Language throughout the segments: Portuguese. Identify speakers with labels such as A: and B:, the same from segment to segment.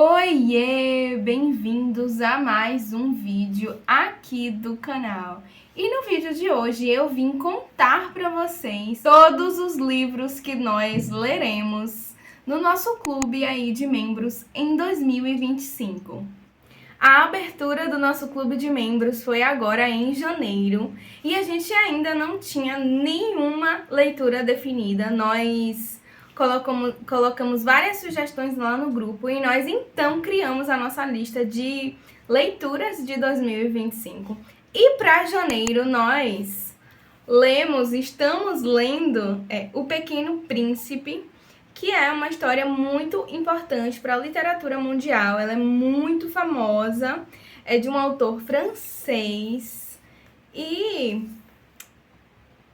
A: Oiê! Bem-vindos a mais um vídeo aqui do canal. E no vídeo de hoje eu vim contar para vocês todos os livros que nós leremos no nosso clube aí de membros em 2025. A abertura do nosso clube de membros foi agora em janeiro e a gente ainda não tinha nenhuma leitura definida. Nós colocamos várias sugestões lá no grupo e nós então criamos a nossa lista de leituras de 2025. E para janeiro nós estamos lendo O Pequeno Príncipe, que é uma história muito importante para a literatura mundial. Ela é muito famosa, é de um autor francês e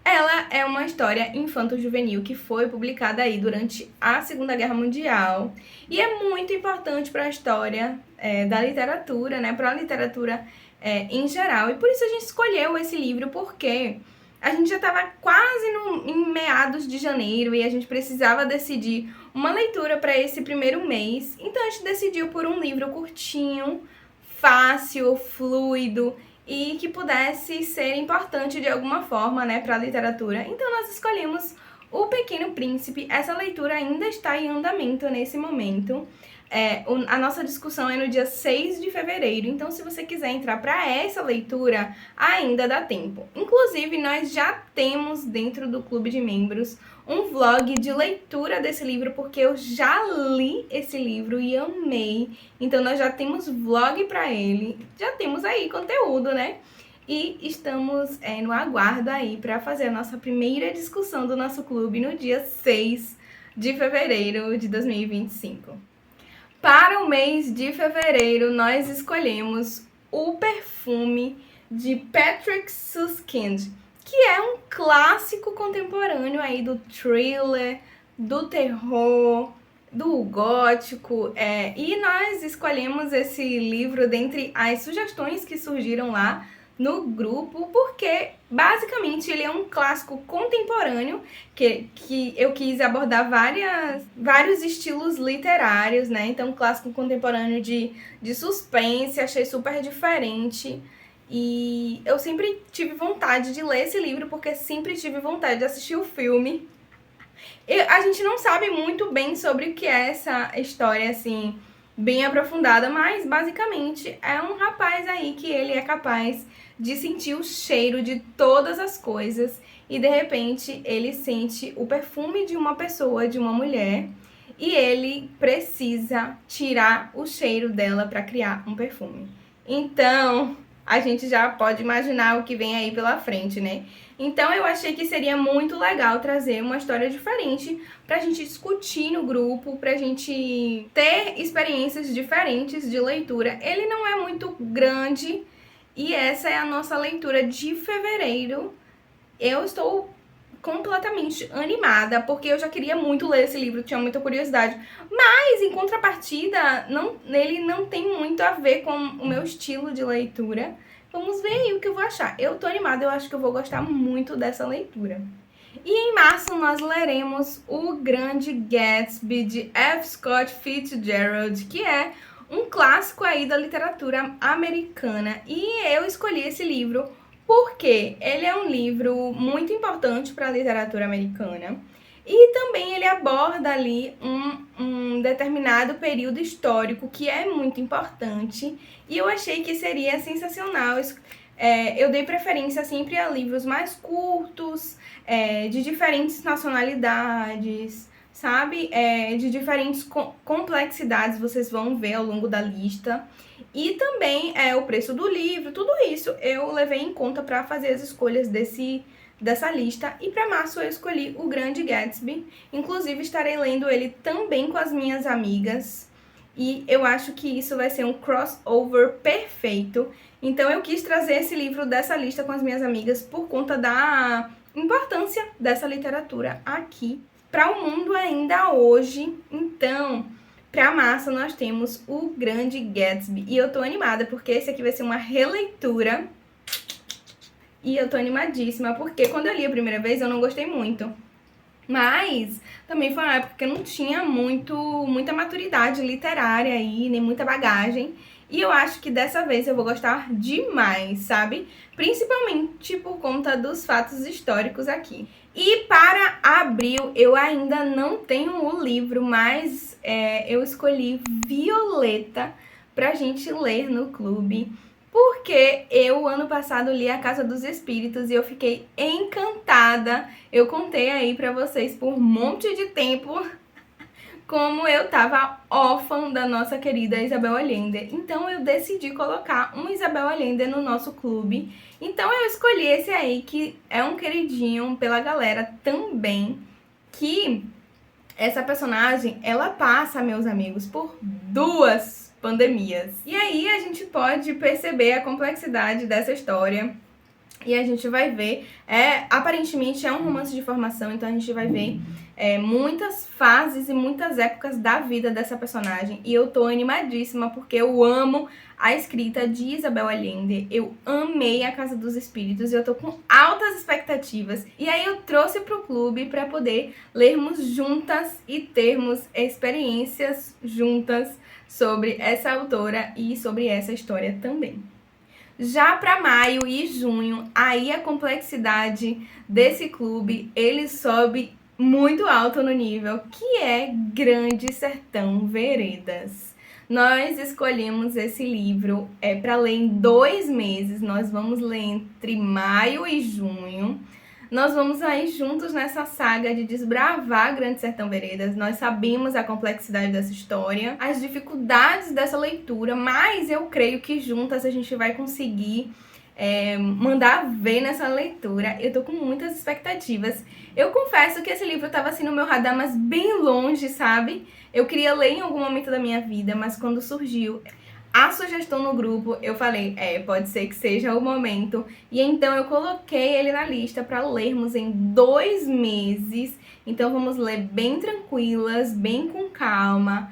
A: ela é uma história infanto-juvenil que foi publicada aí durante a Segunda Guerra Mundial e é muito importante para a história da literatura, né? Para a literatura em geral. E por isso a gente escolheu esse livro, porque a gente já estava quase em meados de janeiro e a gente precisava decidir uma leitura para esse primeiro mês. Então a gente decidiu por um livro curtinho, fácil, fluido e que pudesse ser importante de alguma forma, né, para a literatura. Então nós escolhemos O Pequeno Príncipe. Essa leitura ainda está em andamento nesse momento. A nossa discussão é no dia 6 de fevereiro, então se você quiser entrar para essa leitura, ainda dá tempo. Inclusive, nós já temos dentro do clube de membros um vlog de leitura desse livro, porque eu já li esse livro e amei. Então nós já temos vlog para ele, já temos aí conteúdo, né? E estamos no aguardo aí para fazer a nossa primeira discussão do nosso clube no dia 6 de fevereiro de 2025. Para o mês de fevereiro, nós escolhemos O Perfume, de Patrick Süskind, que é um clássico contemporâneo aí do thriller, do terror, do gótico. E nós escolhemos esse livro dentre as sugestões que surgiram lá no grupo, porque basicamente ele é um clássico contemporâneo que eu quis abordar vários estilos literários, né? Então, clássico contemporâneo de suspense, achei super diferente. E eu sempre tive vontade de ler esse livro, porque sempre tive vontade de assistir o filme. A gente não sabe muito bem sobre o que é essa história, assim, bem aprofundada, mas basicamente é um rapaz aí que ele é capaz de sentir o cheiro de todas as coisas e de repente ele sente o perfume de uma pessoa, de uma mulher, e ele precisa tirar o cheiro dela para criar um perfume. Então, a gente já pode imaginar o que vem aí pela frente, né? Então eu achei que seria muito legal trazer uma história diferente pra gente discutir no grupo, pra gente ter experiências diferentes de leitura. Ele não é muito grande e essa é a nossa leitura de fevereiro. Eu estou completamente animada, porque eu já queria muito ler esse livro, tinha muita curiosidade. Mas, em contrapartida, ele não tem muito a ver com o meu estilo de leitura. Vamos ver aí o que eu vou achar. Eu tô animada, eu acho que eu vou gostar muito dessa leitura. E em março nós leremos O Grande Gatsby, de F. Scott Fitzgerald, que é um clássico aí da literatura americana. E eu escolhi esse livro porque ele é um livro muito importante para a literatura americana e também ele aborda ali um determinado período histórico que é muito importante e eu achei que seria sensacional. Eu dei preferência sempre a livros mais curtos, de diferentes nacionalidades, sabe? De diferentes complexidades, vocês vão ver ao longo da lista. E também o preço do livro, tudo isso eu levei em conta para fazer as escolhas dessa lista. E para março eu escolhi O Grande Gatsby. Inclusive estarei lendo ele também com as minhas amigas. E eu acho que isso vai ser um crossover perfeito. Então eu quis trazer esse livro dessa lista com as minhas amigas por conta da importância dessa literatura aqui para o mundo ainda hoje. Então, para março nós temos O Grande Gatsby. E eu tô animada porque esse aqui vai ser uma releitura. E eu tô animadíssima porque quando eu li a primeira vez eu não gostei muito. Mas também foi uma época que eu não tinha muita maturidade literária aí, nem muita bagagem. E eu acho que dessa vez eu vou gostar demais, sabe? Principalmente por conta dos fatos históricos aqui. E para abril eu ainda não tenho o livro, mas eu escolhi Violeta pra gente ler no clube. Porque eu, ano passado, li A Casa dos Espíritos e eu fiquei encantada. Eu contei aí pra vocês por um monte de tempo como eu tava órfã da nossa querida Isabel Allende. Então eu decidi colocar um Isabel Allende no nosso clube. Então eu escolhi esse aí, que é um queridinho pela galera também, que essa personagem, ela passa, meus amigos, por duas pandemias. E aí a gente pode perceber a complexidade dessa história. E a gente vai ver, aparentemente é um romance de formação, então a gente vai ver muitas fases e muitas épocas da vida dessa personagem. E eu tô animadíssima porque eu amo a escrita de Isabel Allende. Eu amei A Casa dos Espíritos e eu tô com altas expectativas. E aí eu trouxe pro clube para poder lermos juntas e termos experiências juntas sobre essa autora e sobre essa história também. Já para maio e junho, aí a complexidade desse clube, ele sobe muito alto no nível, que é Grande Sertão Veredas. Nós escolhemos esse livro para ler em 2 meses, nós vamos ler entre maio e junho. Nós vamos aí juntos nessa saga de desbravar Grande Sertão Veredas. Nós sabemos a complexidade dessa história, as dificuldades dessa leitura, mas eu creio que juntas a gente vai conseguir mandar ver nessa leitura. Eu tô com muitas expectativas. Eu confesso que esse livro tava assim no meu radar, mas bem longe, sabe? Eu queria ler em algum momento da minha vida, mas quando surgiu a sugestão no grupo, eu falei, pode ser que seja o momento. E então eu coloquei ele na lista para lermos em 2 meses. Então vamos ler bem tranquilas, bem com calma,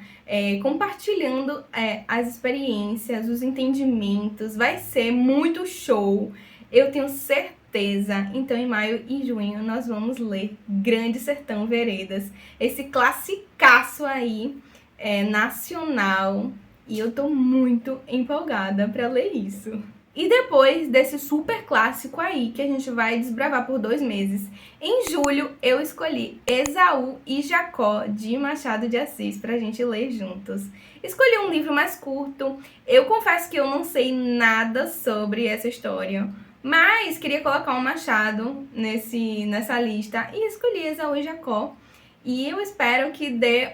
A: compartilhando as experiências, os entendimentos. Vai ser muito show, eu tenho certeza. Então em maio e junho nós vamos ler Grande Sertão Veredas, esse classicaço aí, nacional. E eu tô muito empolgada pra ler isso. E depois desse super clássico aí, que a gente vai desbravar por 2 meses, em julho eu escolhi Esaú e Jacó, de Machado de Assis, pra gente ler juntos. Escolhi um livro mais curto. Eu confesso que eu não sei nada sobre essa história, mas queria colocar um Machado nessa lista e escolhi Esaú e Jacó. E eu espero que dê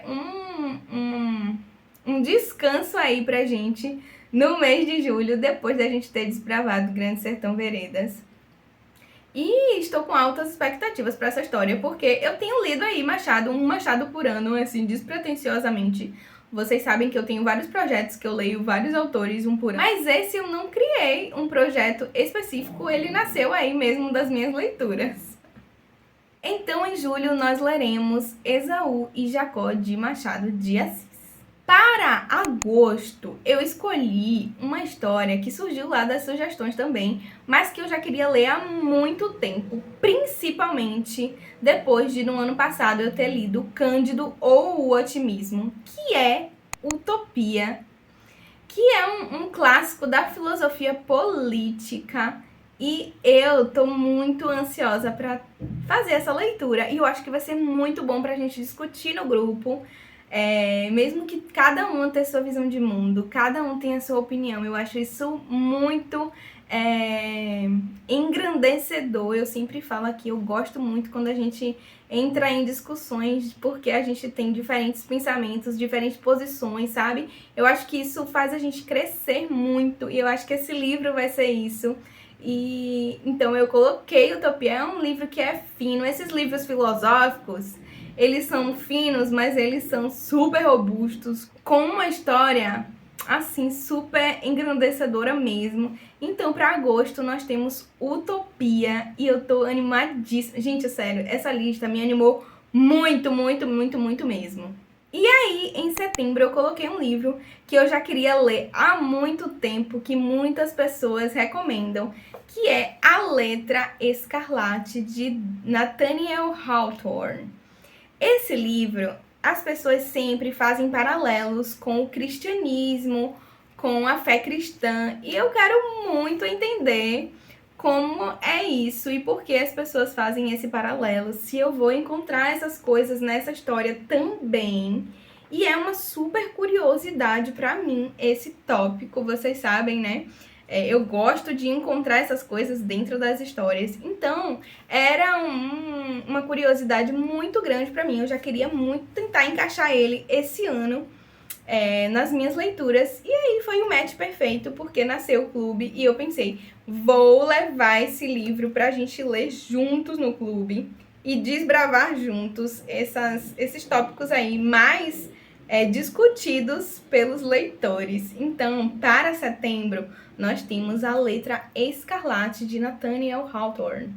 A: um descanso aí pra gente no mês de julho, depois da gente ter desbravado Grande Sertão Veredas. E estou com altas expectativas para essa história, porque eu tenho lido aí um Machado por ano, assim, despretensiosamente. Vocês sabem que eu tenho vários projetos que eu leio vários autores, um por ano. Mas esse eu não criei um projeto específico, ele nasceu aí mesmo das minhas leituras. Então, em julho, nós leremos Esaú e Jacó, de Machado de Assis. Para agosto, eu escolhi uma história que surgiu lá das sugestões também, mas que eu já queria ler há muito tempo, principalmente depois de no ano passado eu ter lido Cândido ou O Otimismo, que é Utopia, que é um clássico da filosofia política. E eu tô muito ansiosa para fazer essa leitura, e eu acho que vai ser muito bom pra gente discutir no grupo. Mesmo que cada um tenha sua visão de mundo, cada um tenha sua opinião, eu acho isso muito engrandecedor. Eu sempre falo aqui, eu gosto muito quando a gente entra em discussões, porque a gente tem diferentes pensamentos, diferentes posições, sabe? Eu acho que isso faz a gente crescer muito, e eu acho que esse livro vai ser isso. E então eu coloquei Utopia, é um livro que é fino. Esses livros filosóficos, eles são finos, mas eles são super robustos, com uma história, assim, super engrandecedora mesmo. Então, para agosto, nós temos Utopia e eu tô animadíssima. Gente, sério, essa lista me animou muito, muito, muito, muito mesmo. E aí, em setembro, eu coloquei um livro que eu já queria ler há muito tempo, que muitas pessoas recomendam, que é A Letra Escarlate, de Nathaniel Hawthorne. Esse livro, as pessoas sempre fazem paralelos com o cristianismo, com a fé cristã, e eu quero muito entender como é isso e por que as pessoas fazem esse paralelo, se eu vou encontrar essas coisas nessa história também. E é uma super curiosidade para mim esse tópico, vocês sabem, né? Eu gosto de encontrar essas coisas dentro das histórias. Então, era uma curiosidade muito grande para mim. Eu já queria muito tentar encaixar ele esse ano nas minhas leituras. E aí foi um match perfeito, porque nasceu o clube e eu pensei, vou levar esse livro pra gente ler juntos no clube e desbravar juntos esses tópicos aí mais discutidos pelos leitores. Então, para setembro, nós temos A Letra Escarlate, de Nathaniel Hawthorne.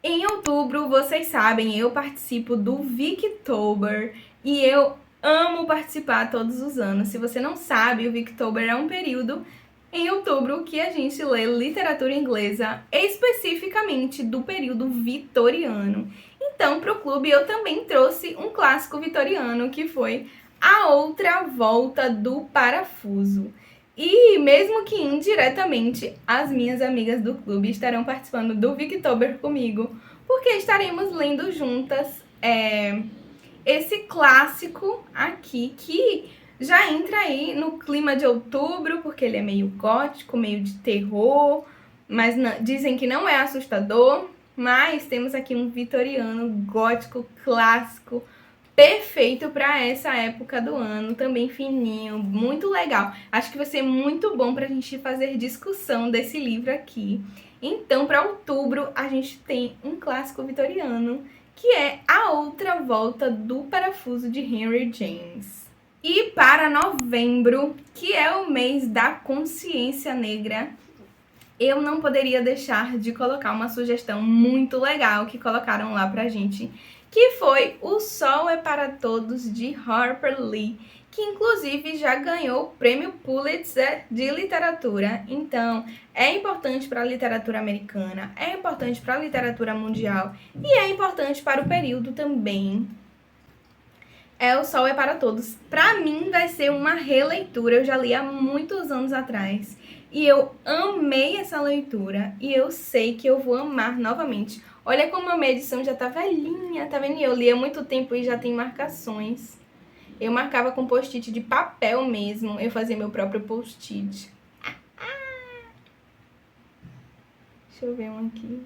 A: Em outubro, vocês sabem, eu participo do Victober e eu amo participar todos os anos. Se você não sabe, o Victober é um período em outubro que a gente lê literatura inglesa, especificamente do período vitoriano. Então, para o clube, eu também trouxe um clássico vitoriano, que foi A Outra Volta do Parafuso. E mesmo que indiretamente, as minhas amigas do clube estarão participando do Victober comigo, porque estaremos lendo juntas esse clássico aqui, que já entra aí no clima de outubro, porque ele é meio gótico, meio de terror, mas dizem que não é assustador. Mas temos aqui um vitoriano gótico clássico, perfeito para essa época do ano, também fininho, muito legal. Acho que vai ser muito bom para a gente fazer discussão desse livro aqui. Então, para outubro, a gente tem um clássico vitoriano, que é A Outra Volta do Parafuso, de Henry James. E para novembro, que é o mês da consciência negra, eu não poderia deixar de colocar uma sugestão muito legal que colocaram lá pra gente, que foi O Sol é para Todos, de Harper Lee, que inclusive já ganhou o Prêmio Pulitzer de Literatura. Então, é importante para a literatura americana, é importante para a literatura mundial e é importante para o período também. O Sol é para Todos. Para mim vai ser uma releitura, eu já li há muitos anos atrás e eu amei essa leitura e eu sei que eu vou amar novamente. Olha como a minha edição já tá velhinha, tá vendo? Eu li há muito tempo e já tem marcações. Eu marcava com post-it de papel mesmo, eu fazia meu próprio post-it. Deixa eu ver um aqui.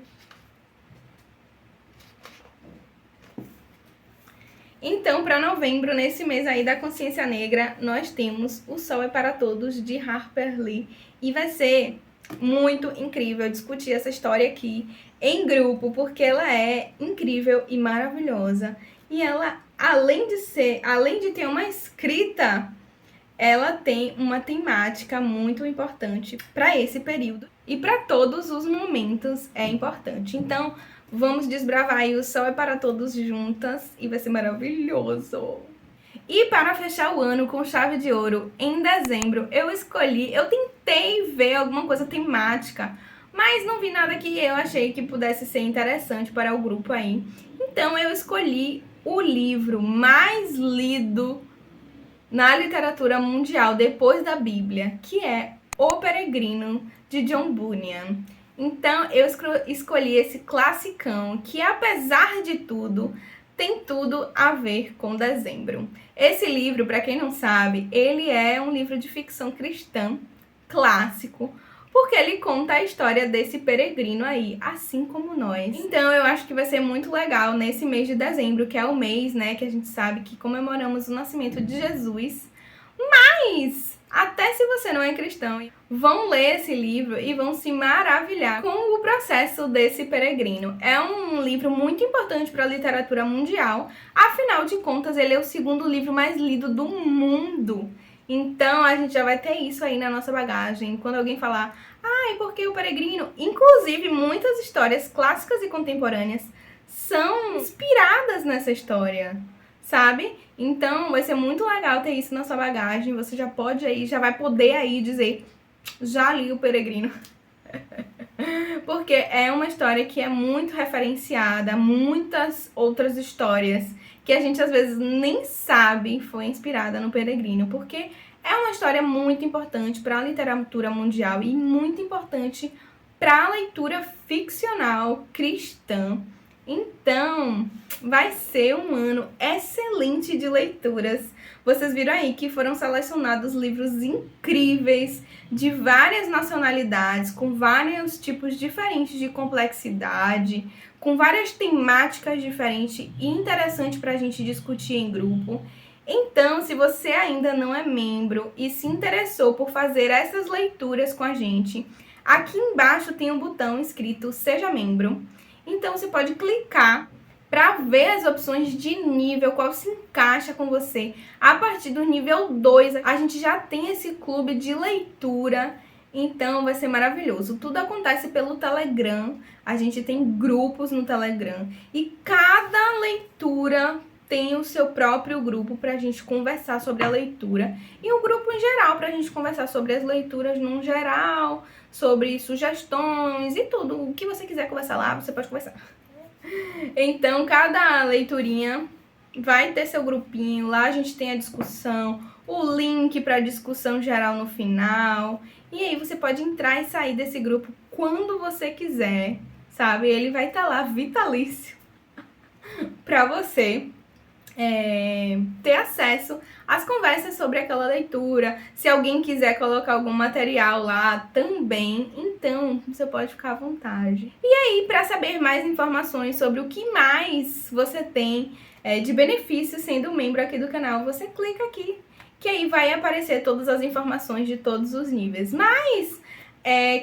A: Então, para novembro, nesse mês aí da consciência negra, nós temos O Sol é para Todos, de Harper Lee. E vai ser muito incrível discutir essa história aqui em grupo, porque ela é incrível e maravilhosa. E ela, além de ter uma escrita, ela tem uma temática muito importante para esse período e para todos os momentos é importante. Então, vamos desbravar aí O Sol é para Todos juntas e vai ser maravilhoso. E para fechar o ano com chave de ouro, em dezembro, eu tentei ver alguma coisa temática, mas não vi nada que eu achei que pudesse ser interessante para o grupo aí. Então eu escolhi o livro mais lido na literatura mundial depois da Bíblia, que é O Peregrino, de John Bunyan. Então eu escolhi esse classicão que, apesar de tudo, tem tudo a ver com dezembro. Esse livro, para quem não sabe, ele é um livro de ficção cristã clássico, porque ele conta a história desse peregrino aí, assim como nós. Então eu acho que vai ser muito legal nesse mês de dezembro, que é o mês, né, que a gente sabe que comemoramos o nascimento de Jesus. Mas, até se você não é cristão, vão ler esse livro e vão se maravilhar com o processo desse peregrino. É um livro muito importante para a literatura mundial, afinal de contas ele é o segundo livro mais lido do mundo. Então a gente já vai ter isso aí na nossa bagagem. Quando alguém falar, e por que o peregrino? Inclusive, muitas histórias clássicas e contemporâneas são inspiradas nessa história, sabe? Então vai ser muito legal ter isso na sua bagagem. Você já pode aí, já vai poder aí dizer, já li o Peregrino. Porque é uma história que é muito referenciada a muitas outras histórias que a gente às vezes nem sabe foi inspirada no Peregrino, porque é uma história muito importante para a literatura mundial e muito importante para a leitura ficcional cristã. Então, vai ser um ano excelente de leituras. Vocês viram aí que foram selecionados livros incríveis de várias nacionalidades, com vários tipos diferentes de complexidade, com várias temáticas diferentes e interessantes para a gente discutir em grupo. Então, se você ainda não é membro e se interessou por fazer essas leituras com a gente, aqui embaixo tem um botão escrito Seja Membro. Então, você pode clicar para ver as opções de nível, qual se encaixa com você. A partir do nível 2, a gente já tem esse clube de leitura, então vai ser maravilhoso. Tudo acontece pelo Telegram, a gente tem grupos no Telegram e cada leitura tem o seu próprio grupo para a gente conversar sobre a leitura e um grupo em geral para a gente conversar sobre as leituras no geral, sobre sugestões e tudo. O que você quiser conversar lá, você pode conversar. Então, cada leiturinha vai ter seu grupinho, lá a gente tem a discussão, o link para a discussão geral no final. E aí você pode entrar e sair desse grupo quando você quiser, sabe? Ele vai estar lá vitalício para você ter acesso às conversas sobre aquela leitura. Se alguém quiser colocar algum material lá também, então você pode ficar à vontade. E aí, para saber mais informações sobre o que mais você tem de benefício sendo membro aqui do canal, você clica aqui, que aí vai aparecer todas as informações de todos os níveis. Mas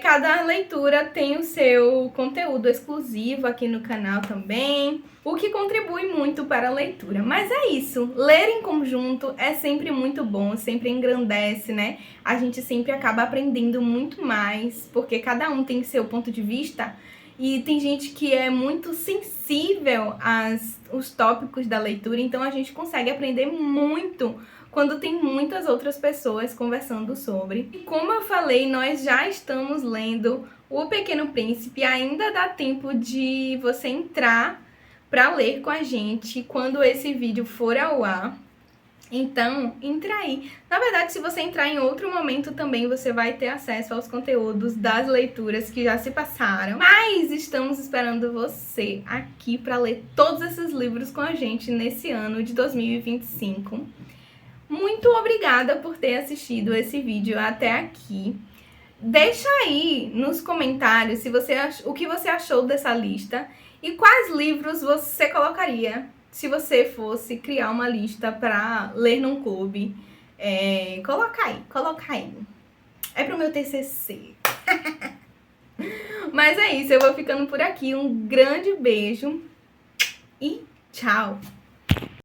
A: cada leitura tem o seu conteúdo exclusivo aqui no canal também, o que contribui muito para a leitura. Mas é isso, ler em conjunto é sempre muito bom, sempre engrandece, né? A gente sempre acaba aprendendo muito mais, porque cada um tem seu ponto de vista e tem gente que é muito sensível aos tópicos da leitura, então a gente consegue aprender muito quando tem muitas outras pessoas conversando sobre. E como eu falei, nós já estamos lendo O Pequeno Príncipe, ainda dá tempo de você entrar para ler com a gente quando esse vídeo for ao ar. Então, entra aí. Na verdade, se você entrar em outro momento também, você vai ter acesso aos conteúdos das leituras que já se passaram. Mas estamos esperando você aqui para ler todos esses livros com a gente nesse ano de 2025. Muito obrigada por ter assistido esse vídeo até aqui. Deixa aí nos comentários o que você achou dessa lista e quais livros você colocaria se você fosse criar uma lista para ler num clube. Coloca aí. É pro meu TCC. Mas é isso, eu vou ficando por aqui. Um grande beijo e tchau!